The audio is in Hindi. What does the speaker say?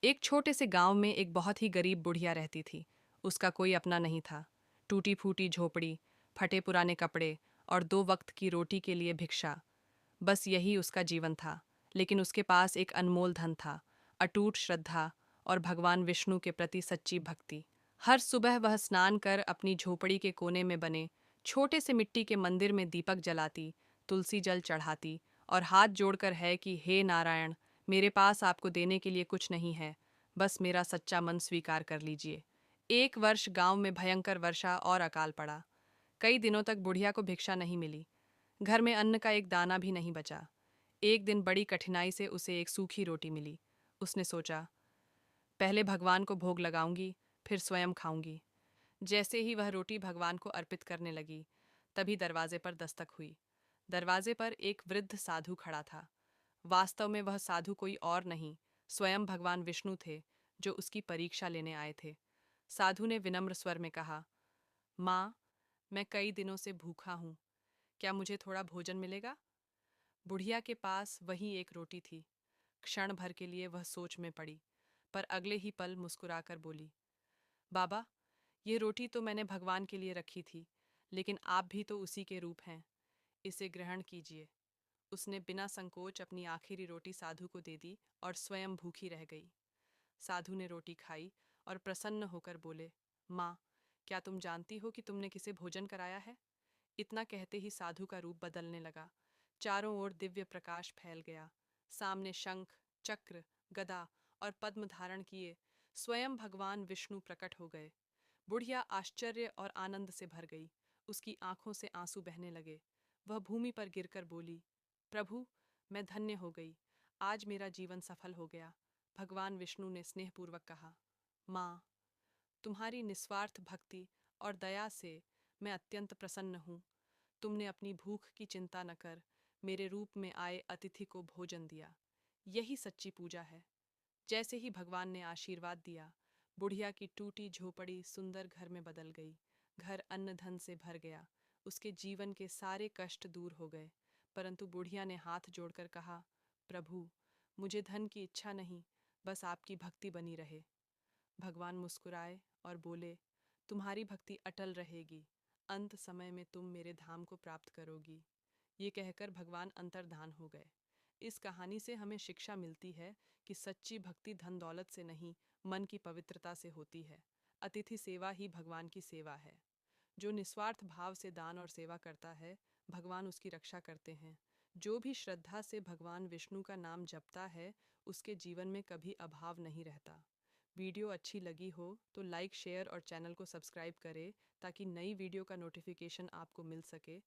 एक छोटे से गांव में एक बहुत ही गरीब बुढ़िया रहती थी। उसका कोई अपना नहीं था। टूटी फूटी झोपड़ी, फटे पुराने कपड़े और दो वक्त की रोटी के लिए भिक्षा, बस यही उसका जीवन था। लेकिन उसके पास एक अनमोल धन था, अटूट श्रद्धा और भगवान विष्णु के प्रति सच्ची भक्ति। हर सुबह वह स्नान कर अपनी झोपड़ी के कोने में बने छोटे से मिट्टी के मंदिर में दीपक जलाती, तुलसी जल चढ़ाती और हाथ जोड़कर है कि हे नारायण, मेरे पास आपको देने के लिए कुछ नहीं है, बस मेरा सच्चा मन स्वीकार कर लीजिए। एक वर्ष गांव में भयंकर वर्षा और अकाल पड़ा। कई दिनों तक बुढ़िया को भिक्षा नहीं मिली। घर में अन्न का एक दाना भी नहीं बचा। एक दिन बड़ी कठिनाई से उसे एक सूखी रोटी मिली। उसने सोचा, पहले भगवान को भोग लगाऊंगी, फिर स्वयं खाऊंगी। जैसे ही वह रोटी भगवान को अर्पित करने लगी, तभी दरवाजे पर दस्तक हुई। दरवाजे पर एक वृद्ध साधु खड़ा था। वास्तव में वह साधु कोई और नहीं, स्वयं भगवान विष्णु थे, जो उसकी परीक्षा लेने आए थे। साधु ने विनम्र स्वर में कहा, माँ, मैं कई दिनों से भूखा हूँ, क्या मुझे थोड़ा भोजन मिलेगा? बुढ़िया के पास वही एक रोटी थी। क्षण भर के लिए वह सोच में पड़ी, पर अगले ही पल मुस्कुराकर बोली, बाबा, ये रोटी तो मैंने भगवान के लिए रखी थी, लेकिन आप भी तो उसी के रूप हैं, इसे ग्रहण कीजिए। उसने बिना संकोच अपनी आखिरी रोटी साधु को दे दी और स्वयं भूखी रह गई। साधु ने रोटी खाई और प्रसन्न होकर बोले, माँ, क्या तुम जानती हो कि तुमने किसे भोजन कराया है? इतना कहते ही साधु का रूप बदलने लगा। चारों ओर दिव्य प्रकाश फैल गया। सामने शंख, चक्र, गदा और पद्म धारण किए स्वयं भगवान विष्णु प्रकट हो गए। बुढ़िया आश्चर्य और आनंद से भर गई। उसकी आंखों से आंसू बहने लगे। वह भूमि पर गिरकर बोली, प्रभु, मैं धन्य हो गई। आज मेरा जीवन सफल हो गया। भगवान विष्णु ने स्नेहपूर्वक कहा, माँ, तुम्हारी निस्वार्थ भक्ति और दया से मैं अत्यंत प्रसन्न हूँ। तुमने अपनी भूख की चिंता न कर मेरे रूप में आए अतिथि को भोजन दिया। यही सच्ची पूजा है। जैसे ही भगवान ने आशीर्वाद दिया, बुढ़िया की टूटी झोपड़ी सुंदर घर में बदल गई। घर अन्न धन से भर गया। उसके जीवन के सारे कष्ट दूर हो गए। परंतु बुढ़िया ने हाथ जोड़कर कहा, प्रभु, मुझे धन की इच्छा नहीं, बस आपकी भक्ति बनी रहे। भगवान मुस्कुराए और बोले, तुम्हारी भक्ति अटल रहेगी। अंत समय में तुम मेरे धाम को प्राप्त करोगी। ये कहकर भगवान अंतर्धान हो गए। इस कहानी से हमें शिक्षा मिलती है कि सच्ची भक्ति धन दौलत से नहीं, मन की पवित्रता से होती है। अतिथि सेवा ही भगवान की सेवा है। जो निस्वार्थ भाव से दान और सेवा करता है, भगवान उसकी रक्षा करते हैं। जो भी श्रद्धा से भगवान विष्णु का नाम जपता है, उसके जीवन में कभी अभाव नहीं रहता। वीडियो अच्छी लगी हो तो लाइक, शेयर और चैनल को सब्सक्राइब करें, ताकि नई वीडियो का नोटिफिकेशन आपको मिल सके।